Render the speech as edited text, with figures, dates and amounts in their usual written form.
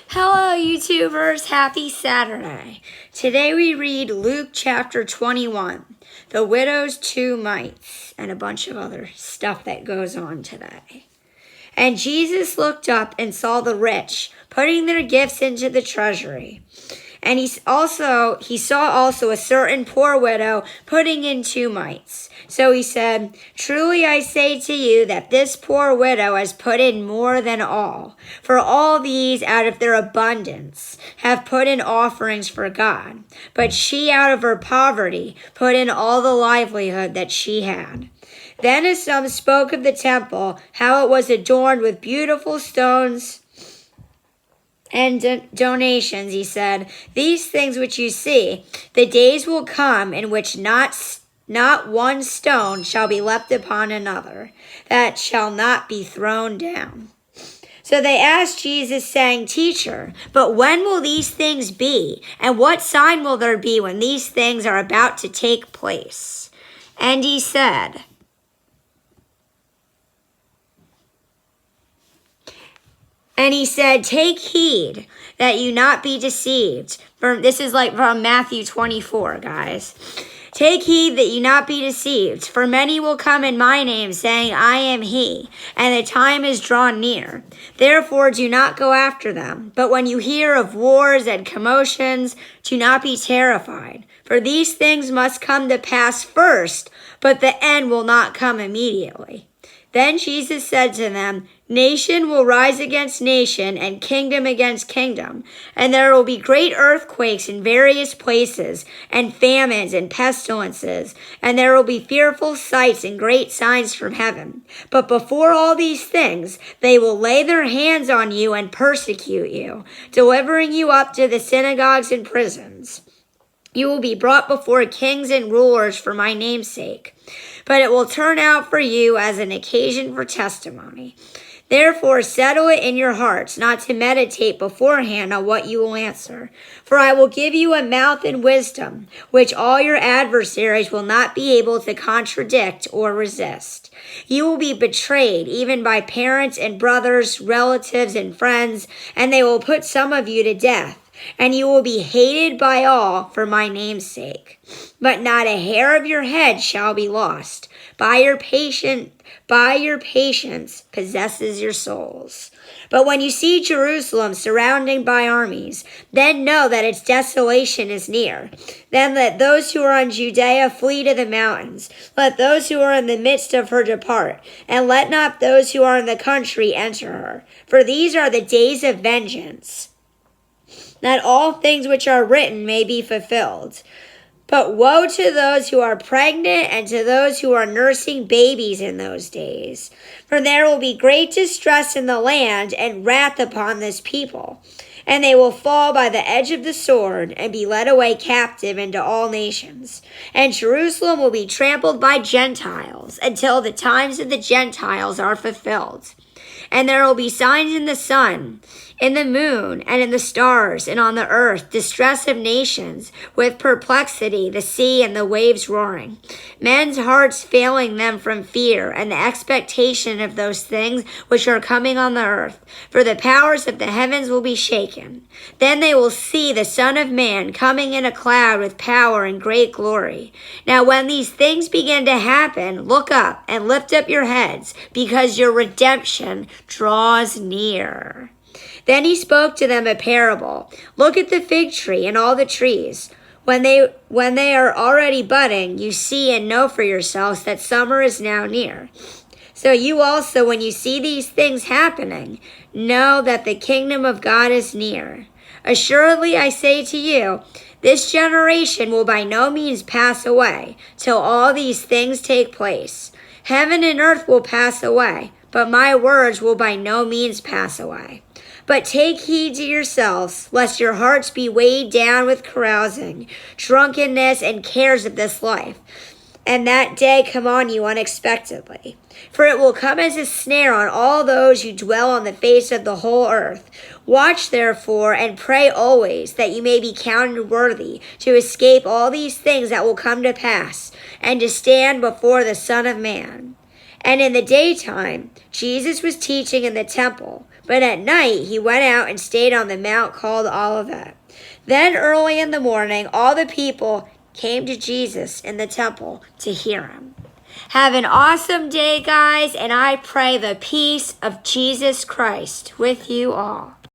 Hello, YouTubers. Happy Saturday. Today we read Luke chapter 21, the widow's 2 mites, and a bunch of other stuff that goes on today. And Jesus looked up and saw the rich putting their gifts into the treasury. And he saw also a certain poor widow putting in 2 mites. So he said, "Truly I say to you that this poor widow has put in more than all. For all these out of their abundance have put in offerings for God. But she out of her poverty put in all the livelihood that she had." Then as some spoke of the temple, how it was adorned with beautiful stones and donations, he said, "These things which you see, the days will come in which not one stone shall be left upon another, that shall not be thrown down." So they asked Jesus, saying, "Teacher, but when will these things be? And what sign will there be when these things are about to take place?" And he said, "Take heed that you not be deceived." This is like from Matthew 24, guys. "Take heed that you not be deceived, for many will come in my name, saying, 'I am he,' and the time is drawn near. Therefore do not go after them. But when you hear of wars and commotions, do not be terrified. For these things must come to pass first, but the end will not come immediately." Then Jesus said to them, "Nation will rise against nation, and kingdom against kingdom. And there will be great earthquakes in various places, and famines and pestilences. And there will be fearful sights and great signs from heaven. But before all these things, they will lay their hands on you and persecute you, delivering you up to the synagogues and prisons. You will be brought before kings and rulers for my name's sake. But it will turn out for you as an occasion for testimony. Therefore settle it in your hearts not to meditate beforehand on what you will answer. For I will give you a mouth and wisdom, which all your adversaries will not be able to contradict or resist. You will be betrayed even by parents and brothers, relatives and friends, and they will put some of you to death. And you will be hated by all for my name's sake. But not a hair of your head shall be lost. By your patience possesses your souls. But when you see Jerusalem surrounded by armies, then know that its desolation is near. Then let those who are in Judea flee to the mountains. Let those who are in the midst of her depart. And let not those who are in the country enter her. For these are the days of vengeance, that all things which are written may be fulfilled. But woe to those who are pregnant and to those who are nursing babies in those days. For there will be great distress in the land and wrath upon this people. And they will fall by the edge of the sword and be led away captive into all nations. And Jerusalem will be trampled by Gentiles until the times of the Gentiles are fulfilled. And there will be signs in the sun, in the moon, and in the stars, and on the earth, distress of nations, with perplexity, the sea and the waves roaring. Men's hearts failing them from fear, and the expectation of those things which are coming on the earth. For the powers of the heavens will be shaken. Then they will see the Son of Man coming in a cloud with power and great glory. Now when these things begin to happen, look up and lift up your heads, because your redemption draws near." Then he spoke to them a parable. "Look at the fig tree and all the trees. When they are already budding, you see and know for yourselves that summer is now near. So you also, when you see these things happening, know that the kingdom of God is near. Assuredly, I say to you, this generation will by no means pass away till all these things take place. Heaven and earth will pass away, but my words will by no means pass away. But take heed to yourselves, lest your hearts be weighed down with carousing, drunkenness, and cares of this life, and that day come on you unexpectedly. For it will come as a snare on all those who dwell on the face of the whole earth. Watch therefore, and pray always, that you may be counted worthy to escape all these things that will come to pass, and to stand before the Son of Man." And in the daytime, Jesus was teaching in the temple, but at night he went out and stayed on the mount called Olivet. Then early in the morning, all the people came to Jesus in the temple to hear him. Have an awesome day, guys, and I pray the peace of Jesus Christ with you all.